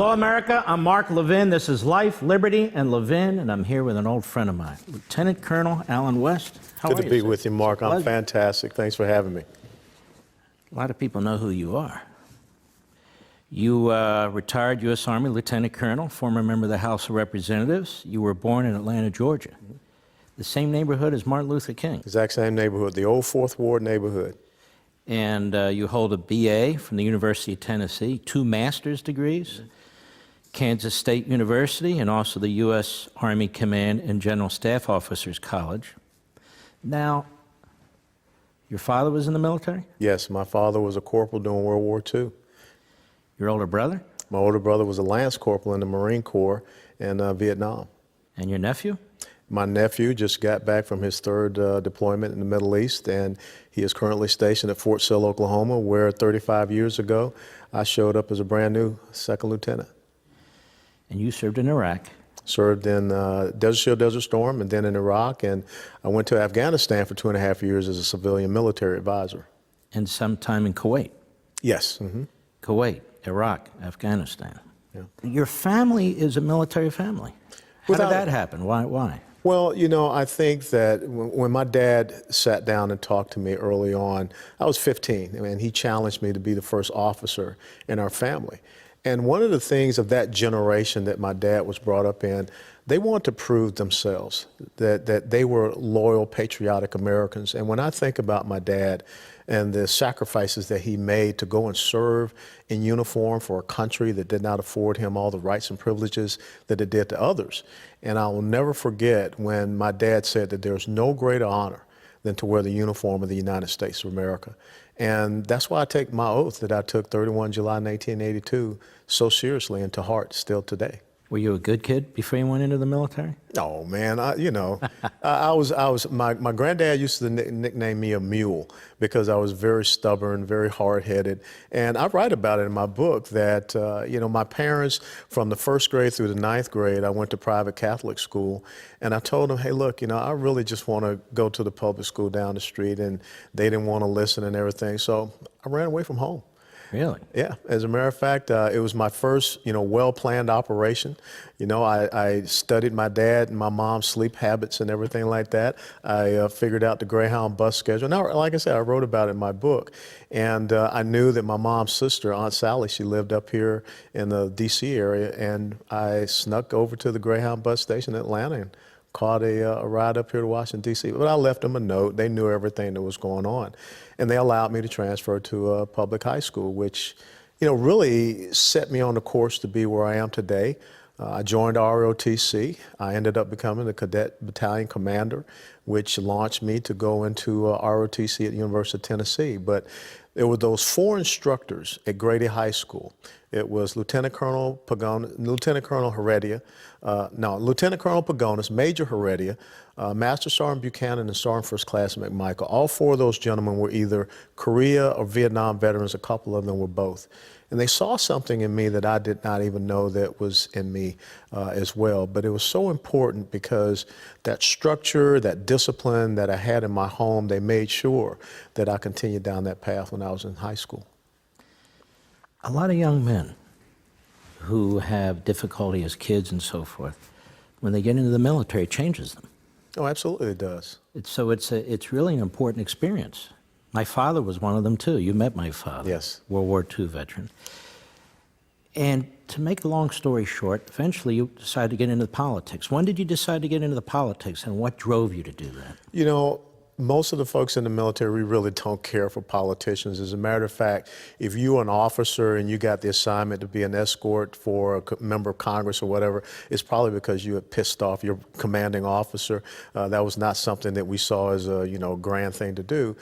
Hello, America. I'm Mark Levin. This is Life, Liberty, and Levin, and I'm here with an old friend of mine, Lieutenant Colonel Allen West. How are you? Good to be with you, Mark. I'm fantastic. Thanks for having me. A lot of people know who you are. You retired U.S. Army Lieutenant Colonel, former member of the House of Representatives. You were born in Atlanta, Georgia. The same neighborhood as Martin Luther King. Exact same neighborhood, the old Fourth Ward neighborhood. And you hold a BA from the University of Tennessee, 2 master's degrees, Kansas State University, and also the U.S. Army Command and General Staff Officers College. Now, your father was in the military? Yes, my father was a corporal during World War II. Your older brother? My older brother was a lance corporal in the Marine Corps in Vietnam. And your nephew? My nephew just got back from his 3rd deployment in the Middle East, and he is currently stationed at Fort Sill, Oklahoma, where 35 years ago I showed up as a brand new 2nd lieutenant. And you served in Iraq? Served in Desert Shield, Desert Storm, and then in Iraq, and I went to Afghanistan for 2.5 years as a civilian military advisor. And some time in Kuwait? Yes. Kuwait, Iraq, Afghanistan. Yeah. Your family is a military family. How did that happen? Why? Well, you know, I think that when my dad sat down and talked to me early on, I was 15, and he challenged me to be the first officer in our family. And one of the things of that generation that my dad was brought up in, they wanted to prove themselves, that they were loyal, patriotic Americans. And when I think about my dad and the sacrifices that he made to go and serve in uniform for a country that did not afford him all the rights and privileges that it did to others. And I will never forget when my dad said that there's no greater honor than to wear the uniform of the United States of America. And that's why I take my oath that I took 31 July 1982 so seriously and to heart still today. Were you a good kid before you went into the military? No, man. My granddad used to nickname me a mule because I was very stubborn, very hard-headed. And I write about it in my book that, my parents, from the 1st grade through the 9th grade, I went to private Catholic school. And I told them, hey, look, I really just want to go to the public school down the street. And they didn't want to listen and everything. So I ran away from home. Really? Yeah. As a matter of fact, it was my first, well-planned operation. I studied my dad and my mom's sleep habits and everything like that. I figured out the Greyhound bus schedule. Now, like I said, I wrote about it in my book. And I knew that my mom's sister, Aunt Sally, she lived up here in the D.C. area. And I snuck over to the Greyhound bus station in Atlanta and caught a ride up here to Washington, D.C. But I left them a note. They knew everything that was going on. And they allowed me to transfer to a public high school, which, really set me on the course to be where I am today. I joined ROTC. I ended up becoming the cadet battalion commander, which launched me to go into ROTC at the University of Tennessee. But there were those 4 instructors at Grady High School. It was Lieutenant Colonel Pagonis, Lieutenant Colonel Pagonis, Major Heredia, Master Sergeant Buchanan, and Sergeant First Class McMichael. All 4 of those gentlemen were either Korea or Vietnam veterans. A couple of them were both. And they saw something in me that I did not even know that was in me as well. But it was so important because that structure, that discipline that I had in my home, they made sure that I continued down that path when I was in high school. A lot of young men who have difficulty as kids and so forth, when they get into the military, it changes them. Oh, absolutely it does. It's really an important experience. My father was one of them too. You met my father. Yes. World War II veteran. And to make a long story short, eventually you decided to get into politics. When did you decide to get into the politics, and what drove you to do that? Most of the folks in the military, we really don't care for politicians. As a matter of fact, if you're an officer and you got the assignment to be an escort for a member of Congress or whatever, it's probably because you had pissed off your commanding officer. That was not something that we saw as a grand thing to do.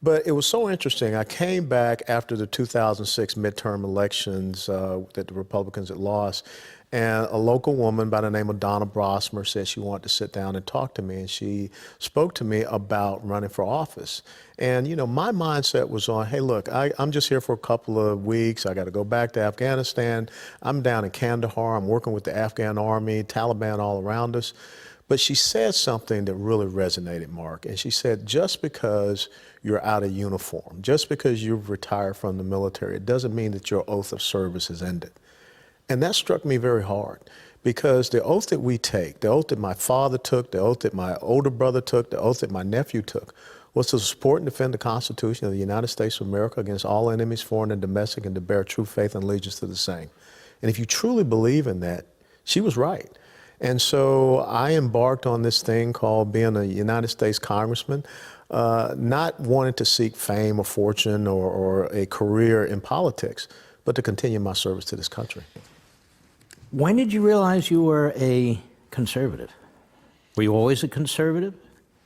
But it was so interesting. I came back after the 2006 midterm elections that the Republicans had lost, and a local woman by the name of Donna Brosmer said she wanted to sit down and talk to me, and she spoke to me about running for office. And, my mindset was on, hey, look, I'm just here for a couple of weeks. I got to go back to Afghanistan. I'm down in Kandahar. I'm working with the Afghan army, Taliban all around us. But she said something that really resonated, Mark. And she said, just because you're out of uniform, just because you've retired from the military, it doesn't mean that your oath of service has ended. And that struck me very hard because the oath that we take, the oath that my father took, the oath that my older brother took, the oath that my nephew took, was to support and defend the Constitution of the United States of America against all enemies, foreign and domestic, and to bear true faith and allegiance to the same. And if you truly believe in that, she was right. And so I embarked on this thing called being a United States congressman, not wanting to seek fame or fortune or a career in politics, but to continue my service to this country. When did you realize you were a conservative? Were you always a conservative?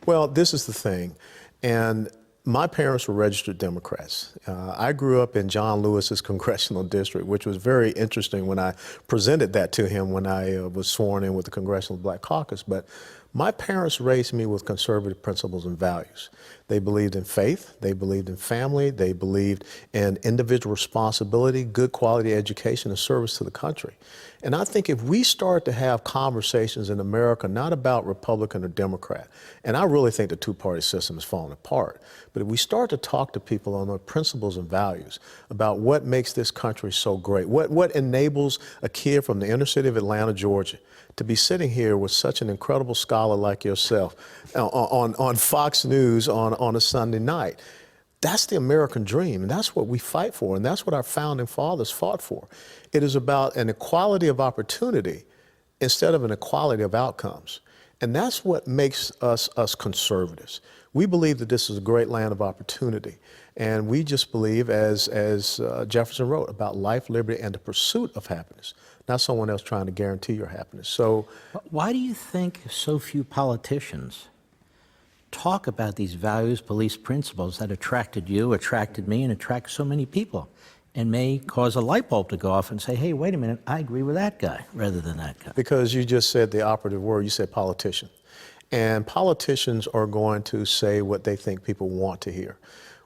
Well, this is the thing. And my parents were registered Democrats. I grew up in John Lewis's congressional district, which was very interesting when I presented that to him when I was sworn in with the Congressional Black Caucus. But my parents raised me with conservative principles and values. They believed in faith, they believed in family, they believed in individual responsibility, good quality education, and service to the country. And I think if we start to have conversations in America, not about Republican or Democrat, and I really think the two-party system is falling apart, but if we start to talk to people on their principles and values about what makes this country so great, what enables a kid from the inner city of Atlanta, Georgia, to be sitting here with such an incredible scholar like yourself on Fox News on a Sunday night. That's the American dream, and that's what we fight for, and that's what our founding fathers fought for. It is about an equality of opportunity instead of an equality of outcomes. And that's what makes us conservatives. We believe that this is a great land of opportunity, and we just believe, as Jefferson wrote, about life, liberty, and the pursuit of happiness, not someone else trying to guarantee your happiness. So, why do you think so few politicians talk about these values, beliefs, principles that attracted you, attracted me, and attract so many people, and may cause a light bulb to go off and say, hey, wait a minute, I agree with that guy rather than that guy? Because you just said the operative word, you said politician. And politicians are going to say what they think people want to hear.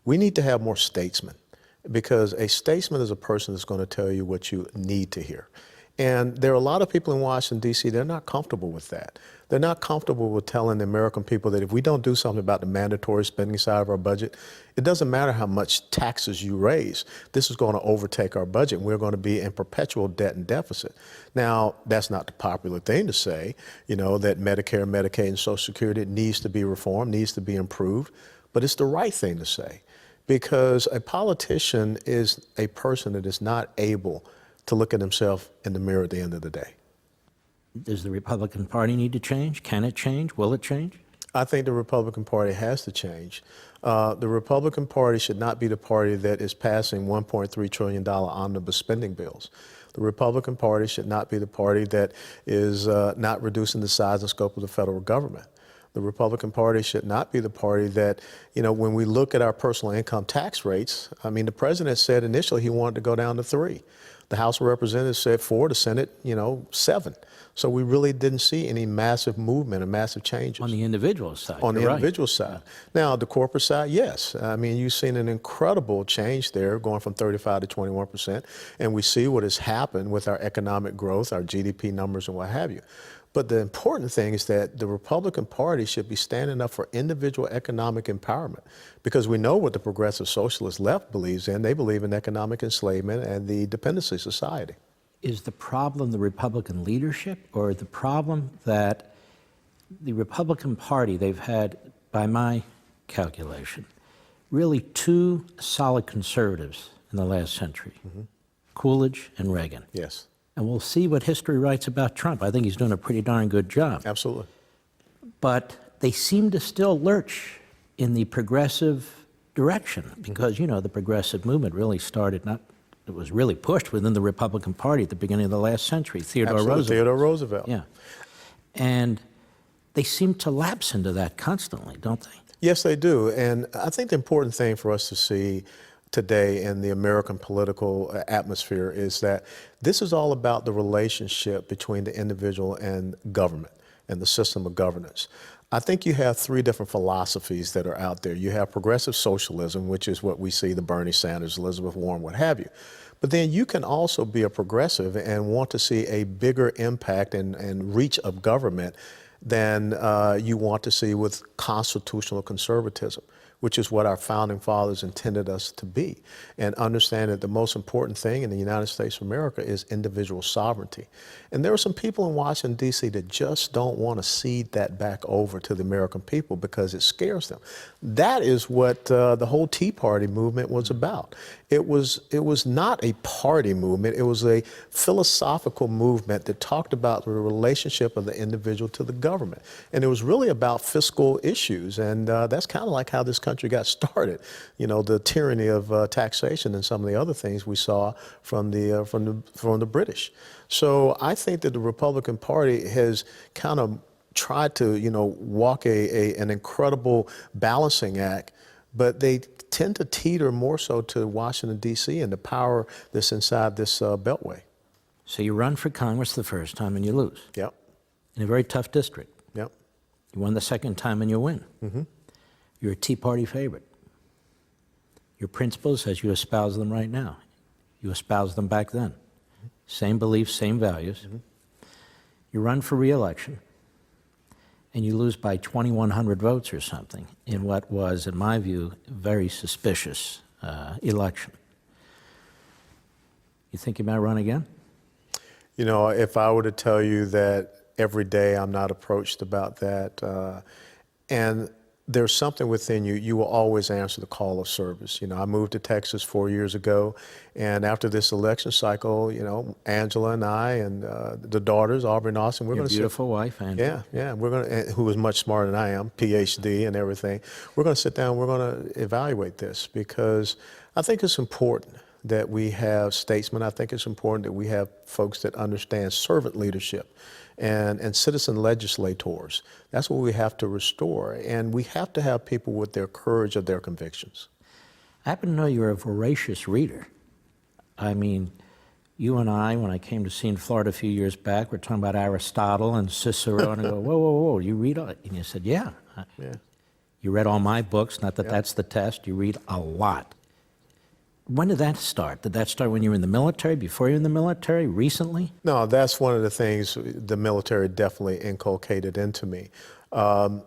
We need to have more statesmen, because a statesman is a person that's going to tell you what you need to hear. And there are a lot of people in Washington, D.C., they're not comfortable with that. They're not comfortable with telling the American people that if we don't do something about the mandatory spending side of our budget, it doesn't matter how much taxes you raise. This is going to overtake our budget, and we're going to be in perpetual debt and deficit. Now, that's not the popular thing to say, that Medicare, Medicaid, and Social Security needs to be reformed, needs to be improved, but it's the right thing to say, because a politician is a person that is not able to look at himself in the mirror at the end of the day. Does the Republican Party need to change? Can it change? Will it change? I think the Republican Party has to change. The Republican Party should not be the party that is passing $1.3 trillion omnibus spending bills. The Republican Party should not be the party that is not reducing the size and scope of the federal government. The Republican Party should not be the party that, when we look at our personal income tax rates, the president said initially he wanted to go down to 3. The House of Representatives said 4, the Senate, 7. So we really didn't see any massive movement or massive changes. On the individual side. On the right. individual side. Now, the corporate side, yes. You've seen an incredible change there, going from 35 to 21%. And we see what has happened with our economic growth, our GDP numbers, and what have you. But the important thing is that the Republican Party should be standing up for individual economic empowerment, because we know what the progressive socialist left believes in. They believe in economic enslavement and the dependency society. Is the problem the Republican leadership, or the problem that the Republican Party, they've had, by my calculation, really 2 solid conservatives in the last century, Coolidge and Reagan? Yes. And we'll see what history writes about Trump. I think he's doing a pretty darn good job. Absolutely. But they seem to still lurch in the progressive direction, because, the progressive movement really started it was really pushed within the Republican Party at the beginning of the last century, Theodore Roosevelt. Yeah. And they seem to lapse into that constantly, don't they? Yes, they do. And I think the important thing for us to see today in the American political atmosphere is that this is all about the relationship between the individual and government and the system of governance. I think you have 3 different philosophies that are out there. You have progressive socialism, which is what we see, the Bernie Sanders, Elizabeth Warren, what have you. But then you can also be a progressive and want to see a bigger impact and reach of government than you want to see with constitutional conservatism. which is what our founding fathers intended us to be, and understand that the most important thing in the United States of America is individual sovereignty. And there are some people in Washington, D.C. that just don't want to cede that back over to the American people because it scares them. That is what the whole Tea Party movement was about. It was not a party movement. It was a philosophical movement that talked about the relationship of the individual to the government. And it was really about fiscal issues. And that's kind of like how this country got started. You know, the tyranny of taxation and some of the other things we saw from the British. So I think that the Republican Party has kind of tried to, you know, walk an incredible balancing act, but they tend to teeter more so to Washington, D.C. and the power that's inside this beltway. So you run for Congress the first time and you lose. Yep. In a very tough district. Yep. You won the second time and you win. Mm-hmm. You're a Tea Party favorite. Your principles, as you espouse them right now, you espoused them back then. Same beliefs, same values. Mm-hmm. You run for re-election, and you lose by 2,100 votes or something in what was, in my view, a very suspicious election. You think you might run again? You know, if I were to tell you that every day I'm not approached about that, and there's something within you, you will always answer the call of service. You know, I moved to Texas 4 years ago, and after this election cycle, you know, Angela and I and the daughters, Aubrey and Austin, we're going to beautiful wife, Angela. Yeah, we're going to, who is much smarter than I am, PhD and everything. We're going to sit down, we're going to evaluate this because I think it's important that we have statesmen. I think it's important that we have folks that understand servant leadership and citizen legislators. That's what we have to restore. And we have to have people with their courage of their convictions. I happen to know you're a voracious reader. I mean, you and I, when I came to see in Florida a few years back, we're talking about Aristotle and Cicero, and I go, whoa, you read all it? And you said, yeah. You read all my books, not that that's the test, you read a lot. When did that start? Did that start when you were in the military, before you were in the military, recently? No, that's one of the things the military definitely inculcated into me. You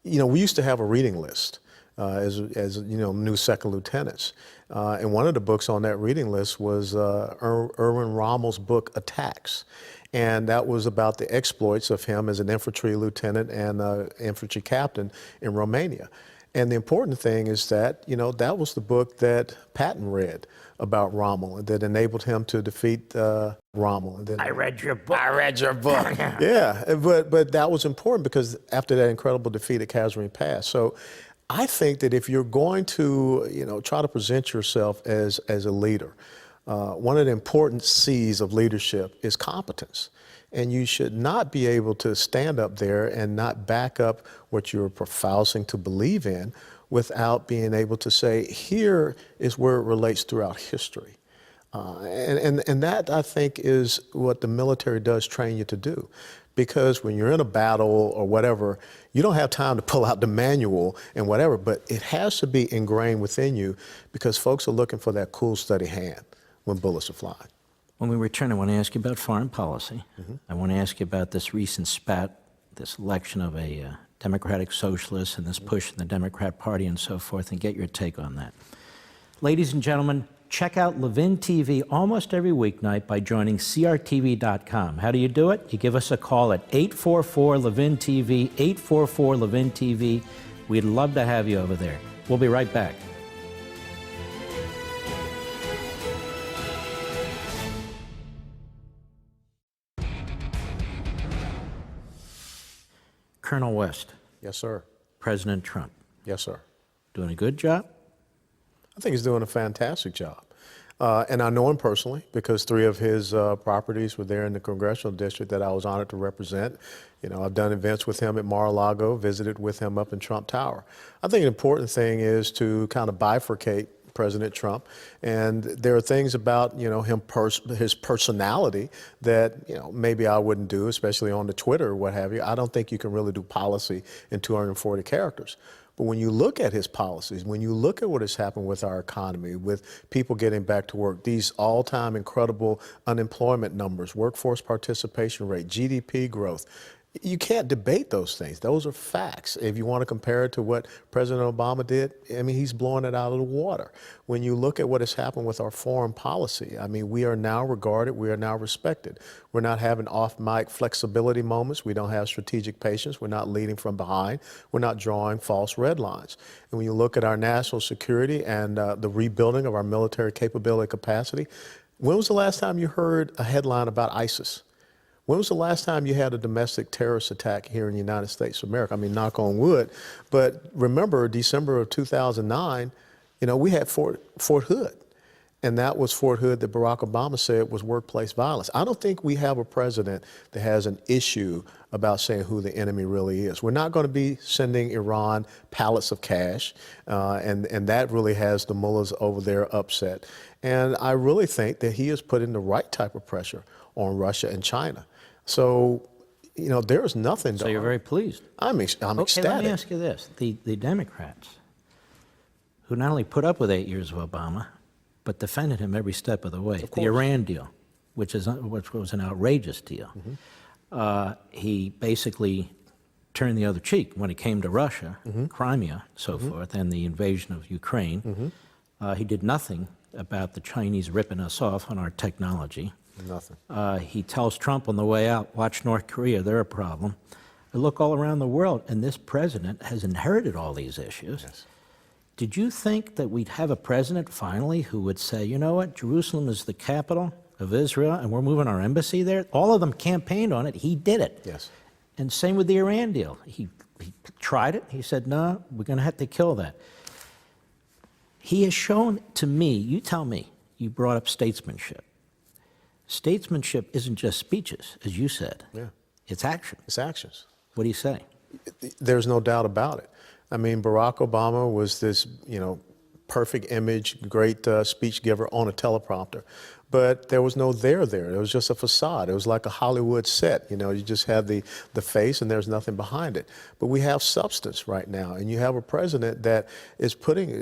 know, we used to have a reading list as you know, new second lieutenants. And one of the books on that reading list was Erwin Rommel's book, Attacks. And that was about the exploits of him as an infantry lieutenant and infantry captain in Romania. And the important thing is that, you know, that was the book that Patton read about Rommel that enabled him to defeat Rommel. I read your book. I read your book. Yeah, but that was important because after that incredible defeat at Kazarine Pass. So I think that if you're going to, you know, try to present yourself as a leader, one of the important C's of leadership is competence. And you should not be able to stand up there and not back up what you're professing to believe in without being able to say, here is where it relates throughout history. And that, I think, is what the military does train you to do. Because when you're in a battle or whatever, you don't have time to pull out the manual and whatever, but it has to be ingrained within you because folks are looking for that cool, steady hand when bullets are flying. When we return, I want to ask you about foreign policy. Mm-hmm. I want to ask you about this recent spat, this election of a Democratic Socialist and this push in the Democrat Party and so forth, and get your take on that. Ladies and gentlemen, check out Levin TV almost every weeknight by joining crtv.com. How do you do it? You give us a call at 844-LEVIN-TV, 844-LEVIN-TV. We'd love to have you over there. We'll be right back. Colonel West. Yes, sir. President Trump. Yes, sir. Doing a good job? I think he's doing a fantastic job. And I know him personally because 3 of his properties were there in the congressional district that I was honored to represent. You know, I've done events with him at Mar-a-Lago, visited with him up in Trump Tower. I think an important thing is to kind of bifurcate President Trump. And there are things about, you know, his personality that, you know, maybe I wouldn't do, especially on the Twitter or what have you. I don't think you can really do policy in 240 characters. But when you look at his policies, when you look at what has happened with our economy, with people getting back to work, these all-time incredible unemployment numbers, workforce participation rate, GDP growth, You can't debate those things. Those are facts. If you want to compare it to what President Obama did, I mean, he's blowing it out of the water. When you look at what has happened with our foreign policy, I mean, we are now regarded, we are now respected. We're not having off-mic flexibility moments. We don't have strategic patience. We're not leading from behind. We're not drawing false red lines. And when you look at our national security and the rebuilding of our military capability capacity, when was the last time you heard a headline about ISIS? When was the last time you had a domestic terrorist attack here in the United States of America? I mean, knock on wood. But remember, December of 2009, you know, we had Fort Hood. And that was Fort Hood that Barack Obama said was workplace violence. I don't think we have a president that has an issue about saying who the enemy really is. We're not going to be sending Iran pallets of cash, and that really has the mullahs over there upset. And I really think that he is putting the right type of pressure on Russia and China. So, you know, there is nothing. So you're very pleased. I'm Okay, ecstatic. let me ask you this. The Democrats, who not only put up with 8 years of Obama, but defended him every step of the way. The Iran deal, which was an outrageous deal. He basically turned the other cheek when it came to Russia, Crimea, so forth, and the invasion of Ukraine. He did nothing about the Chinese ripping us off on our technology. Nothing. He tells Trump on the way out, watch North Korea, they're a problem. I look all around the world, and this president has inherited all these issues. Yes. Did you think that we'd have a president finally who would say, you know what, Jerusalem is the capital of Israel, and we're moving our embassy there? All of them campaigned on it. He did it. Yes. And same with the Iran deal. He tried it. He said, no, we're going to have to kill that. He has shown to me, you tell me, you brought up statesmanship. Statesmanship isn't just speeches, as you said. Yeah. It's action. It's actions. What do you say? There's no doubt about it. I mean, Barack Obama was this, you know, perfect image, great speech giver on a teleprompter. But there was no there. It was just a facade. It was like a Hollywood set. You know, you just have the face and there's nothing behind it. But we have substance right now. And you have a president that is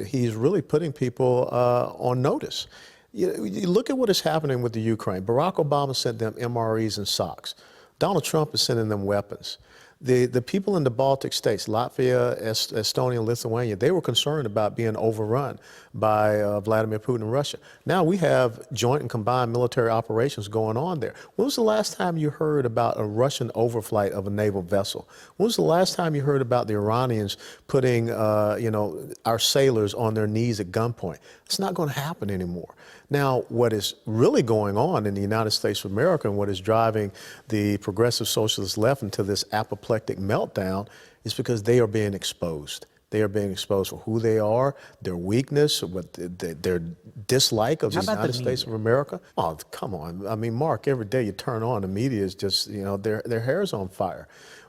he's really putting people on notice. You look at what is happening with the Ukraine. Barack Obama sent them MREs and socks. Donald Trump is sending them weapons. The people in the Baltic states, Latvia, Estonia, Lithuania, they were concerned about being overrun by Vladimir Putin and Russia. Now we have joint and combined military operations going on there. When was the last time you heard about a Russian overflight of a naval vessel? When was the last time you heard about the Iranians putting, you know, our sailors on their knees at gunpoint? It's not going to happen anymore. Now, what is really going on in the United States of America and what is driving the progressive socialist left into this apoplectic meltdown is because they are being exposed. They are being exposed for who they are, their weakness, their dislike of the United States of America. Oh, come on. I mean, Mark, every day you turn on, the media is just, you know, their hair is on fire.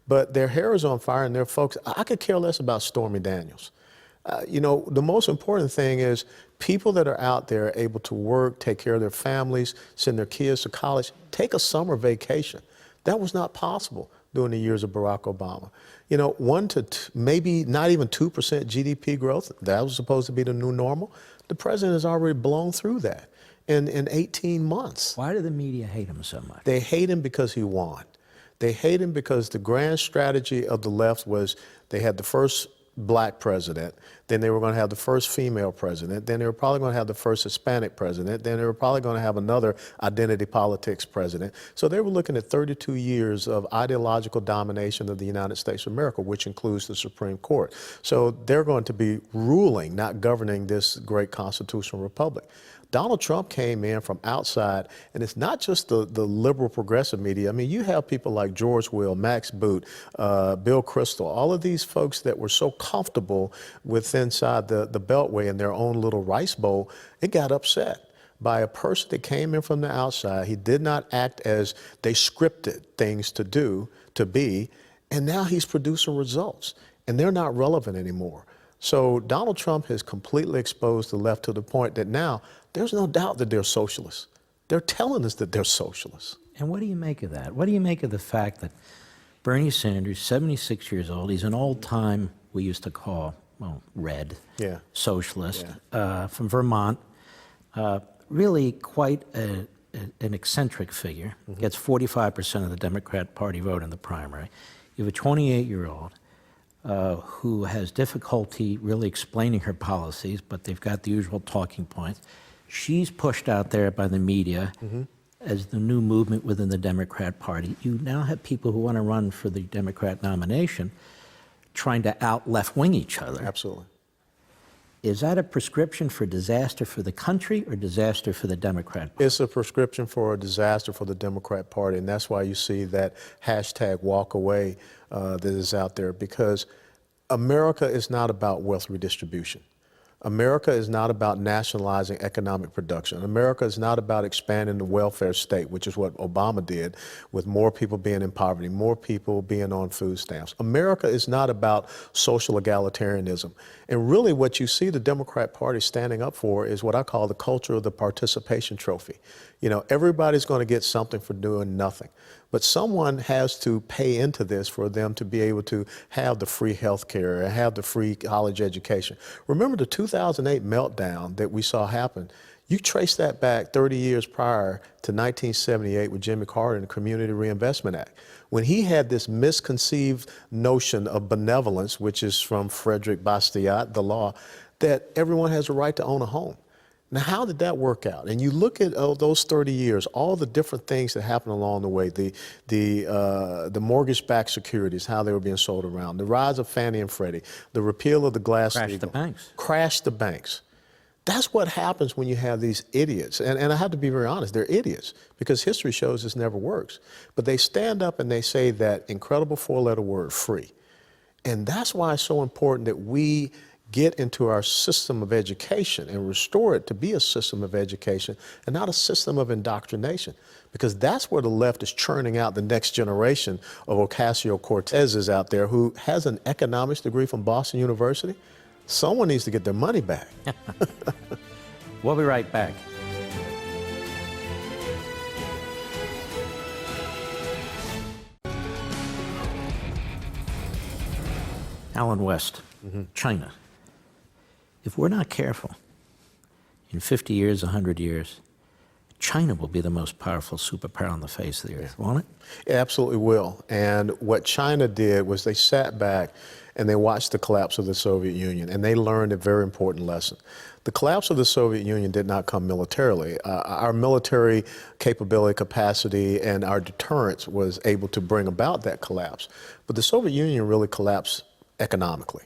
But their hair is on fire and their folks, I could care less about Stormy Daniels. You know, the most important thing is people that are out there able to work, take care of their families, send their kids to college, take a summer vacation. That was not possible during the years of Barack Obama. You know, maybe not even 2% GDP growth, that was supposed to be the new normal. The president has already blown through that in 18 months. Why do the media hate him so much? They hate him because he won. They hate him because the grand strategy of the left was they had the first black president, then they were going to have the first female president, then they were probably going to have the first Hispanic president, then they were probably going to have another identity politics president. So they were looking at 32 years of ideological domination of the United States of America, which includes the Supreme Court. So they're going to be ruling, not governing this great constitutional republic. Donald Trump came in from outside, and it's not just the liberal progressive media. I mean, you have people like George Will, Max Boot, Bill Kristol, all of these folks that were so comfortable with inside the Beltway in their own little rice bowl, it got upset by a person that came in from the outside. He did not act as they scripted things to be, and now he's producing results, and they're not relevant anymore. So Donald Trump has completely exposed the left to the point that now there's no doubt that they're socialists. They're telling us that they're socialists. And what do you make of that? What do you make of the fact that Bernie Sanders, 76 years old, he's an old-time, we used to call, well, red, socialist, from Vermont, really quite a an eccentric figure, gets 45% of the Democrat Party vote in the primary. You have a 28-year-old who has difficulty really explaining her policies, but they've got the usual talking points. She's pushed out there by the media as the new movement within the Democrat Party. You now have people who want to run for the Democrat nomination trying to out-left-wing each other. Absolutely. Is that a prescription for disaster for the country or disaster for the Democrat Party? It's a prescription for a disaster for the Democrat Party, and that's why you see that hashtag walk away that is out there, because America is not about wealth redistribution. America is not about nationalizing economic production. America is not about expanding the welfare state, which is what Obama did, with more people being in poverty, more people being on food stamps. America is not about social egalitarianism. And really what you see the Democrat Party standing up for is what I call the culture of the participation trophy. You know, everybody's going to get something for doing nothing. But someone has to pay into this for them to be able to have the free health care and have the free college education. Remember the 2008 meltdown that we saw happen? You trace that back 30 years prior to 1978 with Jimmy Carter and the Community Reinvestment Act, when he had this misconceived notion of benevolence, which is from Frederick Bastiat, the law, that everyone has a right to own a home. Now, how did that work out? And you look at those 30 years, all the different things that happened along the way, the mortgage-backed securities, how they were being sold around, the rise of Fannie and Freddie, the repeal of the Glass-Steagall. Crash the banks. Crash the banks. That's what happens when you have these idiots. And I have to be very honest, they're idiots, because history shows this never works. But they stand up and they say that incredible four-letter word, free. And that's why it's so important that we get into our system of education and restore it to be a system of education and not a system of indoctrination, because that's where the left is churning out the next generation of Ocasio-Cortezes out there who has an economics degree from Boston University. Someone needs to get their money back. We'll be right back. Allen West, China. If we're not careful, in 50 years, 100 years, China will be the most powerful superpower on the face of the earth, won't it? It absolutely will. And what China did was they sat back and they watched the collapse of the Soviet Union, and they learned a very important lesson. The collapse of the Soviet Union did not come militarily. Our military capability, capacity, and our deterrence was able to bring about that collapse. But the Soviet Union really collapsed economically.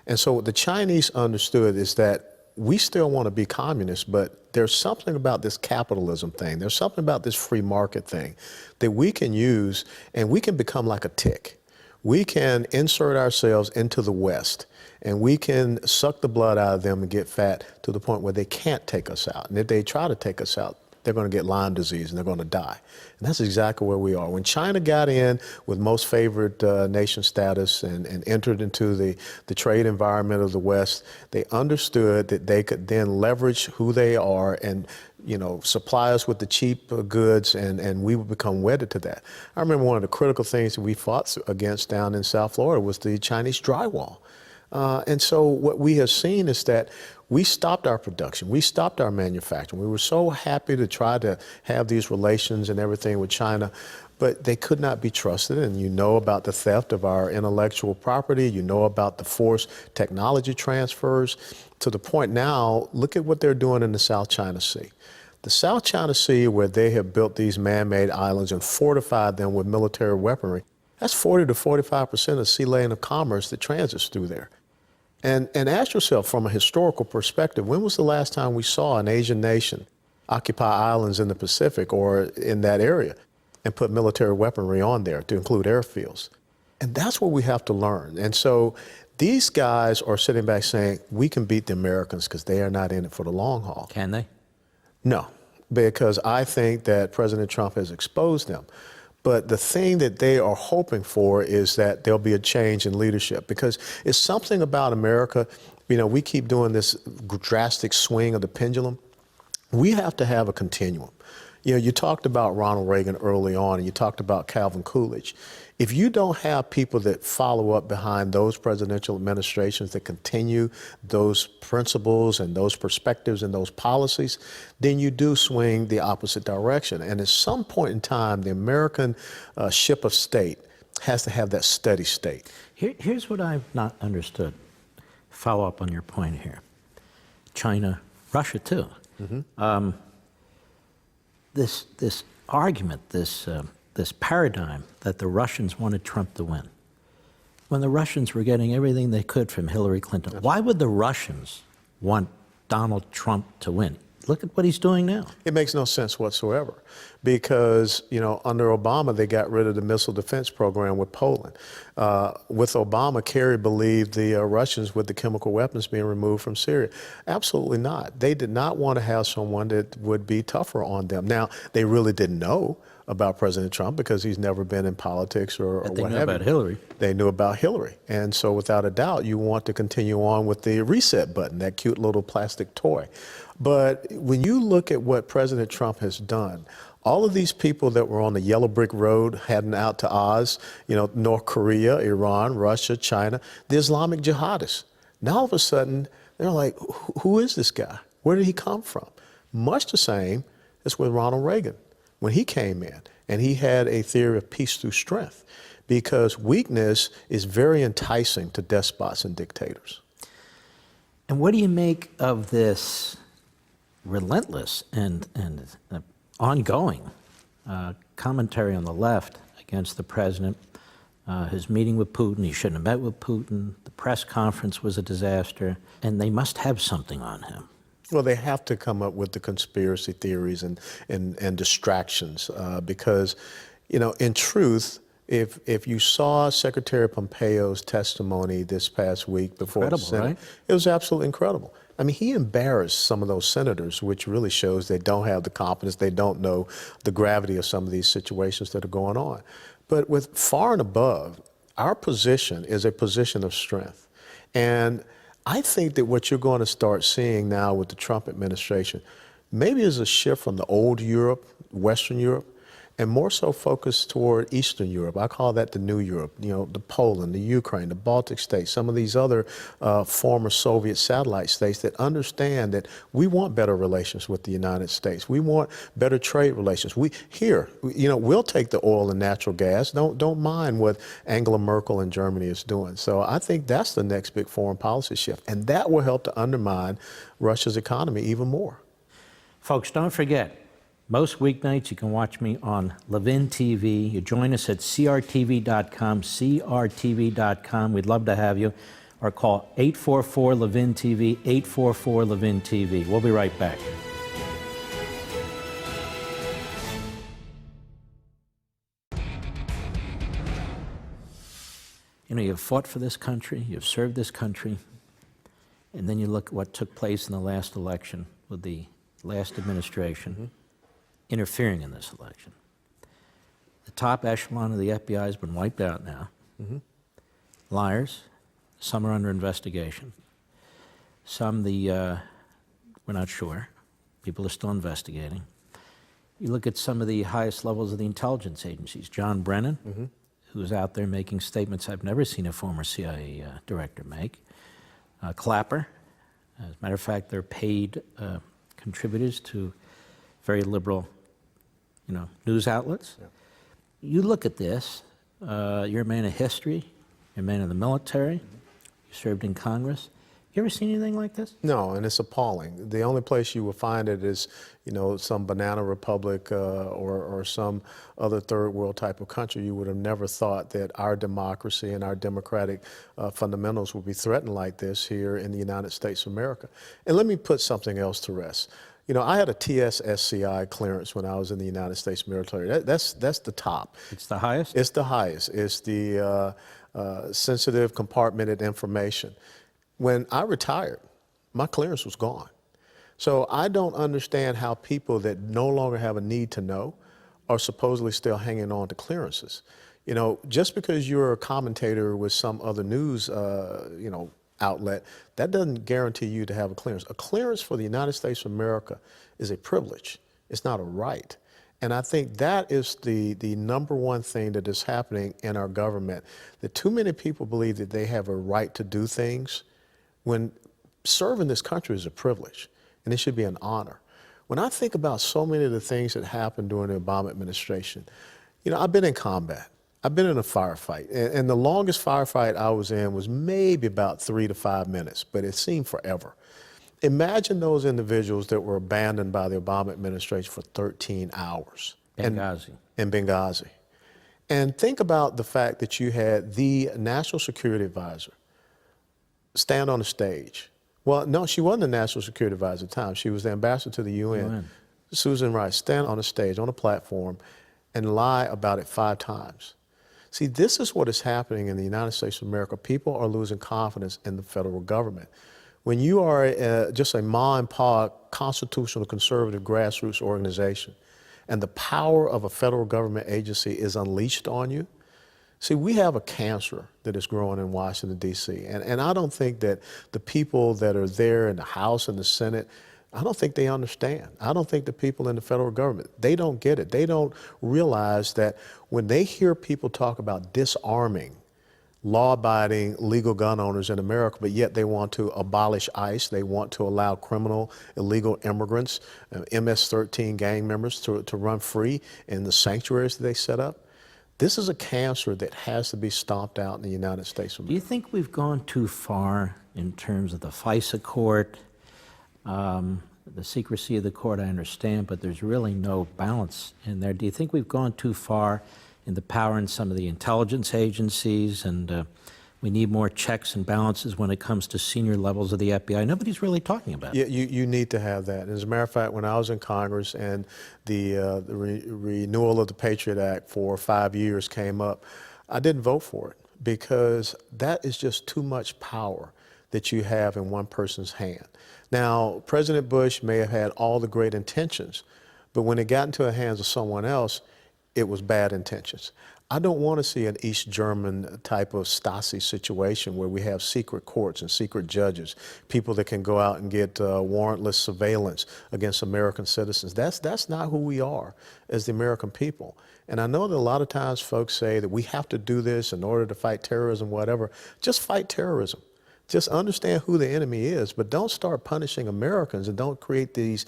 And so what the Chinese understood is that we still want to be communists, but there's something about this capitalism thing, there's something about this free market thing that we can use, and we can become like a tick. We can insert ourselves into the West, and we can suck the blood out of them and get fat to the point where they can't take us out. And if they try to take us out, they're going to get Lyme disease and they're going to die. And that's exactly where we are. When China got in with most favored nation status and entered into the trade environment of the West, they understood that they could then leverage who they are and, you know, supply us with the cheap goods, and we would become wedded to that. I remember one of the critical things that we fought against down in South Florida was the Chinese drywall. And so what we have seen is that we stopped our production, we stopped our manufacturing. We were so happy to try to have these relations and everything with China, but they could not be trusted. And you know about the theft of our intellectual property, you know about the forced technology transfers, to the point now, look at what they're doing in the South China Sea. The South China Sea, where they have built these man-made islands and fortified them with military weaponry, that's 40 to 45% of the sea lane of commerce that transits through there. And ask yourself, from a historical perspective, when was the last time we saw an Asian nation occupy islands in the Pacific or in that area and put military weaponry on there, to include airfields? And that's what we have to learn. And so these guys are sitting back saying, we can beat the Americans because they are not in it for the long haul. Can they? No, because I think that President Trump has exposed them. But the thing that they are hoping for is that there'll be a change in leadership, because it's something about America. You know, we keep doing this drastic swing of the pendulum. We have to have a continuum. You know, you talked about Ronald Reagan early on, and you talked about Calvin Coolidge. If you don't have people that follow up behind those presidential administrations that continue those principles and those perspectives and those policies, then you do swing the opposite direction. And at some point in time, the American ship of state has to have that steady state. Here's what I've not understood. Follow up on your point here. China, Russia too. This argument, this paradigm that the Russians wanted Trump to win, when the Russians were getting everything they could from Hillary Clinton, why would the Russians want Donald Trump to win? Look at what he's doing now. It makes no sense whatsoever because, you know, under Obama, they got rid of the missile defense program with Poland. With Obama, Kerry believed the Russians with the chemical weapons being removed from Syria. Absolutely not. They did not want to have someone that would be tougher on them. Now, they really didn't know about President Trump because he's never been in politics or what have you. They knew about Hillary. They knew about Hillary. And so without a doubt, you want to continue on with the reset button, that cute little plastic toy. But when you look at what President Trump has done, all of these people that were on the yellow brick road heading out to Oz, you know, North Korea, Iran, Russia, China, the Islamic jihadists, now all of a sudden, they're like, who is this guy? Where did he come from? Much the same as with Ronald Reagan when he came in, and he had a theory of peace through strength, because weakness is very enticing to despots and dictators. And what do you make of this relentless and ongoing commentary on the left against the president? His meeting with Putin, he shouldn't have met with Putin. The press conference was a disaster, and they must have something on him. Well, they have to come up with the conspiracy theories and distractions because, you know, in truth, if you saw Secretary Pompeo's testimony this past week before the Senate, right? It was absolutely incredible. I mean, he embarrassed some of those senators, which really shows they don't have the competence, they don't know the gravity of some of these situations that are going on. But with far and above, our position is a position of strength. And I think that what you're going to start seeing now with the Trump administration maybe is a shift from the old Europe, Western Europe, and more so focused toward Eastern Europe. I call that the new Europe, you know, the Poland, the Ukraine, the Baltic states, some of these other former Soviet satellite states that understand that we want better relations with the United States. We want better trade relations. We'll take the oil and natural gas. Don't mind what Angela Merkel in Germany is doing. So I think that's the next big foreign policy shift, and that will help to undermine Russia's economy even more. Folks, don't forget, most weeknights you can watch me on Levin TV. You join us at crtv.com, crtv.com. We'd love to have you. Or call 844-LEVIN-TV, 844-LEVIN-TV. We'll be right back. You know, you've fought for this country, you've served this country, and then you look at what took place in the last election with the last administration. Interfering in this election. The top echelon of the FBI has been wiped out now. Liars, some are under investigation. Some we're not sure. People are still investigating. You look at some of the highest levels of the intelligence agencies. John Brennan, who's out there making statements I've never seen a former CIA director make. Clapper, as a matter of fact, they're paid contributors to very liberal, news outlets. Yeah. You look at this, you're a man of history, you're a man of the military, you served in Congress. You ever seen anything like this? No, and it's appalling. The only place you will find it is, some banana republic or some other third world type of country. You would have never thought that our democracy and our democratic fundamentals would be threatened like this here in the United States of America. And let me put something else to rest. I had a TS-SCI clearance when I was in the United States military. That's the top. It's the highest? It's the highest. It's the sensitive compartmented information. When I retired, my clearance was gone. So I don't understand how people that no longer have a need to know are supposedly still hanging on to clearances. Just because you're a commentator with some other news, outlet, that doesn't guarantee you to have a clearance. A clearance for the United States of America is a privilege. It's not a right. And I think that is the number one thing that is happening in our government, that too many people believe that they have a right to do things when serving this country is a privilege, and it should be an honor. When I think about so many of the things that happened during the Obama administration, you know, I've been in combat. I've been in a firefight, and the longest firefight I was in was maybe about 3 to 5 minutes, but it seemed forever. Imagine those individuals that were abandoned by the Obama administration for 13 hours. Benghazi. In Benghazi. And think about the fact that you had the National Security Advisor stand on the stage. Well, no, she wasn't the National Security Advisor at the time. She was the ambassador to the UN. Susan Rice, stand on the stage, on a platform, and lie about it 5 times. See, this is what is happening in the United States of America. People are losing confidence in the federal government. When you are just a ma and pa constitutional conservative grassroots organization and the power of a federal government agency is unleashed on you, see, we have a cancer that is growing in Washington, D.C. And I don't think that the people that are there in the House and the Senate, I don't think they understand. I don't think the people in the federal government, they don't get it. They don't realize that when they hear people talk about disarming law-abiding legal gun owners in America, but yet they want to abolish ICE. They want to allow criminal illegal immigrants, MS-13 gang members to run free in the sanctuaries that they set up. This is a cancer that has to be stomped out in the United States of America. Do you think we've gone too far in terms of the FISA court? The secrecy of the court, I understand, but there's really no balance in there. Do you think we've gone too far in the power in some of the intelligence agencies, and we need more checks and balances when it comes to senior levels of the FBI? Nobody's really talking about it. Yeah, you need to have that. As a matter of fact, when I was in Congress and the renewal of the Patriot Act for 5 years came up, I didn't vote for it because that is just too much power that you have in one person's hand. Now, President Bush may have had all the great intentions, but when it got into the hands of someone else, it was bad intentions. I don't want to see an East German type of Stasi situation where we have secret courts and secret judges, people that can go out and get warrantless surveillance against American citizens. That's not who we are as the American people. And I know that a lot of times folks say that we have to do this in order to fight terrorism, whatever. Just fight terrorism. Just understand who the enemy is, but don't start punishing Americans and don't create these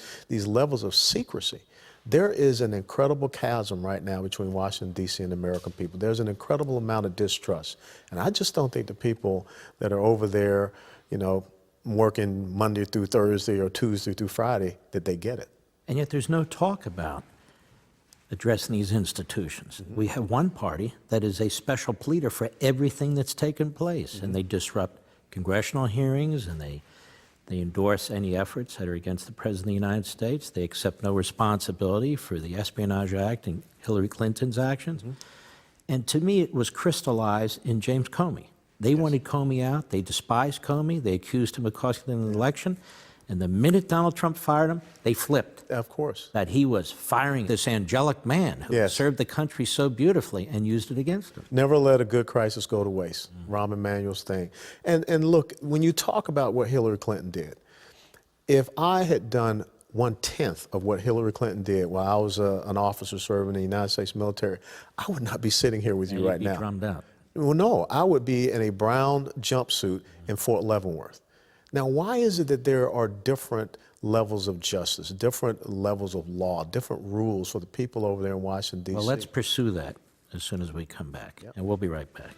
levels of secrecy. There is an incredible chasm right now between Washington, D.C. and the American people. There's an incredible amount of distrust. And I just don't think the people that are over there, you know, working Monday through Thursday or Tuesday through Friday, that they get it. And yet there's no talk about addressing these institutions. We have one party that is a special pleader for everything that's taken place, and they disrupt congressional hearings, and they endorse any efforts that are against the President of the United States. They accept no responsibility for the Espionage Act and Hillary Clinton's actions. And to me, it was crystallized in James Comey. They wanted Comey out. They despised Comey. They accused him of costing them the election. And the minute Donald Trump fired him, they flipped. Of course. That he was firing this angelic man who served the country so beautifully and used it against him. Never let a good crisis go to waste. Rahm Emanuel's thing. And look, when you talk about what Hillary Clinton did, if I had done 1/10 of what Hillary Clinton did while I was an officer serving in the United States military, I would not be sitting here with you right now. You'd be drummed out. Well, no, I would be in a brown jumpsuit in Fort Leavenworth. Now, why is it that there are different levels of justice, different levels of law, different rules for the people over there in Washington, D.C.? Well, let's pursue that as soon as we come back. And we'll be right back.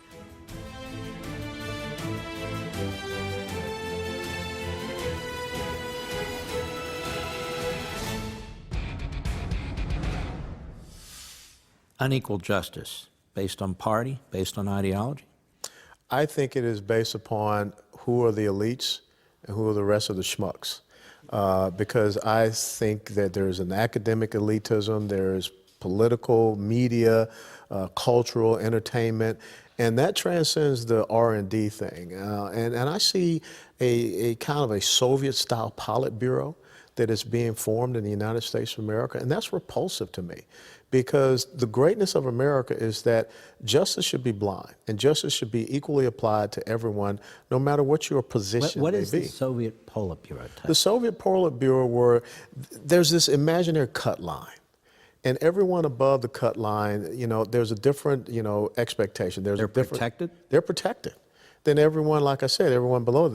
Unequal justice, based on party, based on ideology? I think it is based upon who are the elites and who are the rest of the schmucks. Because I think that there's an academic elitism, there's political, media, cultural, entertainment, and that transcends the R&D thing. And I see a kind of a Soviet-style Politburo that is being formed in the United States of America, and that's repulsive to me. Because the greatness of America is that justice should be blind, and justice should be equally applied to everyone, no matter what your position What may is be. the Soviet Politburo type? The Soviet Politburo there's this imaginary cut line, And everyone above the cut line, there's a different, expectation. There's They're a different, protected? They're protected. Then everyone, like I said, everyone below,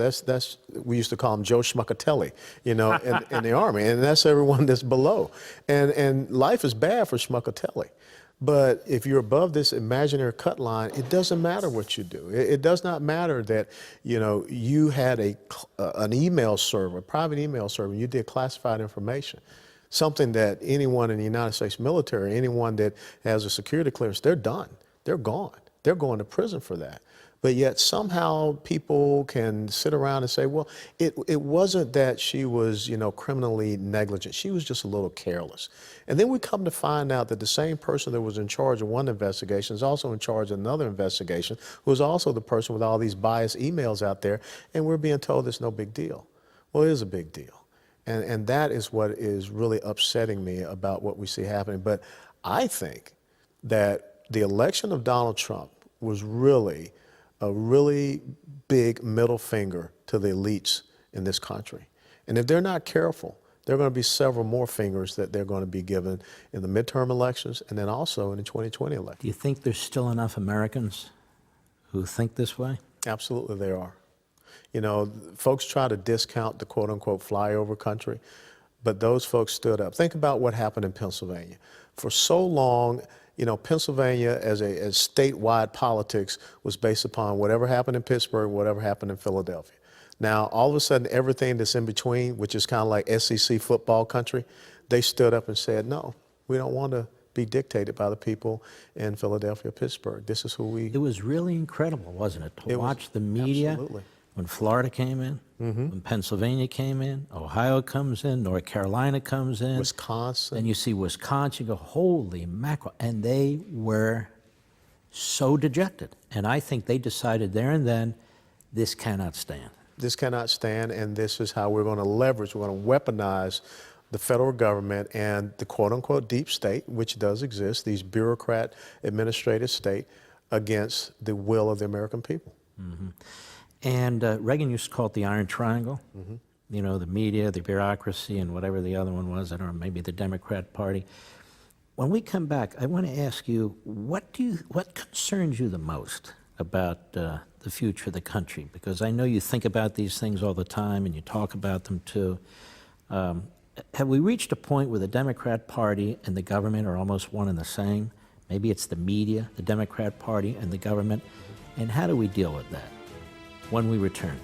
we used to call him Joe Schmuckatelli, in the Army, and that's everyone that's below. And life is bad for Schmuckatelli. But if you're above this imaginary cut line, it doesn't matter what you do. It does not matter that, you had an email server, a private email server, and you did classified information. Something that anyone in the United States military, anyone that has a security clearance, they're done. They're gone. They're going to prison for that. But yet somehow people can sit around and say, well, it wasn't that she was, criminally negligent. She was just a little careless. And then we come to find out that the same person that was in charge of one investigation is also in charge of another investigation, who is also the person with all these biased emails out there, and we're being told it's no big deal. Well, it is a big deal. And that is what is really upsetting me about what we see happening. But I think that the election of Donald Trump was really a really big middle finger to the elites in this country. And if they're not careful, there are going to be several more fingers that they're going to be given in the midterm elections and then also in the 2020 election. Do you think there's still enough Americans who think this way? Absolutely there are. Folks try to discount the quote-unquote flyover country, but those folks stood up. Think about what happened in Pennsylvania. For so long, Pennsylvania as statewide politics was based upon whatever happened in Pittsburgh, whatever happened in Philadelphia. Now, all of a sudden, everything that's in between, which is kind of like SEC football country, they stood up and said, no, we don't want to be dictated by the people in Philadelphia, Pittsburgh. This is who we... It was really incredible, wasn't it, to watch the media? Absolutely. When Florida came in, when Pennsylvania came in, Ohio comes in, North Carolina comes in. Wisconsin. And you see Wisconsin, you go, holy mackerel. And they were so dejected. And I think they decided there and then, this cannot stand. This cannot stand, and this is how we're going to leverage, we're going to weaponize the federal government and the quote-unquote deep state, which does exist, these bureaucrat administrative state, against the will of the American people. And Reagan used to call it the Iron Triangle. The media, the bureaucracy, and whatever the other one was, I don't know, maybe the Democrat Party. When we come back, I want to ask you, what concerns you the most about the future of the country? Because I know you think about these things all the time and you talk about them too. Have we reached a point where the Democrat Party and the government are almost one and the same? Maybe it's the media, the Democrat Party, and the government. And how do we deal with that when we return?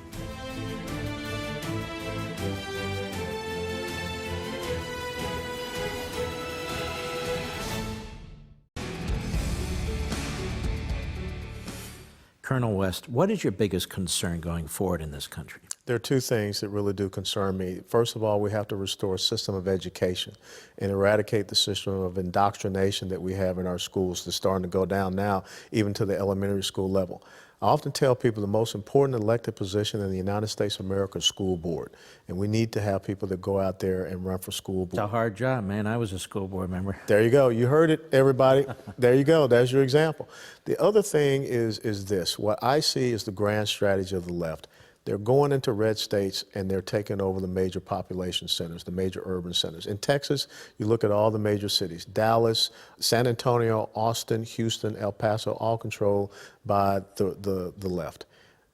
Colonel West, what is your biggest concern going forward in this country? There are two things that really do concern me. First of all, we have to restore a system of education and eradicate the system of indoctrination that we have in our schools that's starting to go down now, even to the elementary school level. I often tell people the most important elected position in the United States of America is school board. And we need to have people that go out there and run for school board. It's a hard job, man. I was a school board member. There you go. You heard it, everybody. There you go. There's your example. The other thing is this. What I see is the grand strategy of the left. They're going into red states and they're taking over the major population centers, the major urban centers. In Texas, you look at all the major cities, Dallas, San Antonio, Austin, Houston, El Paso, all controlled by the left.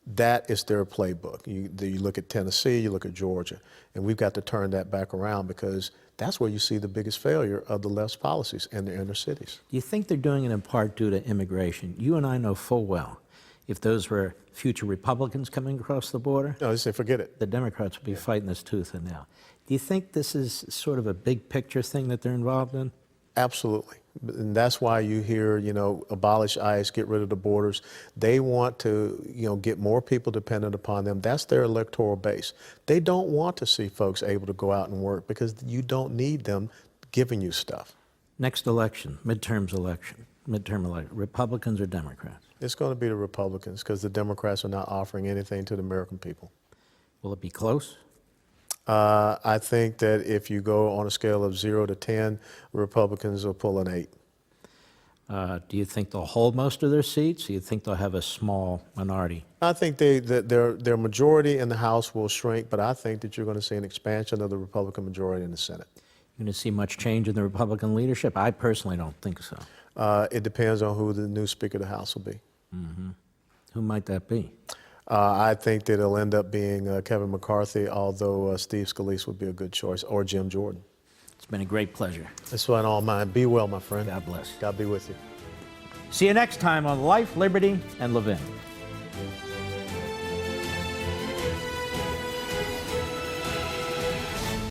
That is their playbook. You look at Tennessee, you look at Georgia, and we've got to turn that back around because that's where you see the biggest failure of the left's policies in the inner cities. Do you think they're doing it in part due to immigration? You and I know full well if those were future Republicans coming across the border, no, they say forget it. The Democrats would be fighting this tooth and nail. Do you think this is sort of a big picture thing that they're involved in? Absolutely. And that's why you hear, abolish ICE, get rid of the borders. They want to, get more people dependent upon them. That's their electoral base. They don't want to see folks able to go out and work because you don't need them giving you stuff. Next election, midterm election, Republicans or Democrats? It's going to be the Republicans because the Democrats are not offering anything to the American people. Will it be close? I think that if you go on a scale of 0 to 10, Republicans will pull an 8. Do you think they'll hold most of their seats? Do you think they'll have a small minority? I think their majority in the House will shrink, but I think that you're going to see an expansion of the Republican majority in the Senate. Going to see much change in the Republican leadership? I personally don't think so. It depends on who the new Speaker of the House will be. Who might that be? I think that it'll end up being Kevin McCarthy, although Steve Scalise would be a good choice, or Jim Jordan. It's been a great pleasure. That's what all mine. Be well, my friend. God bless. God be with you. See you next time on Life, Liberty, and Levin.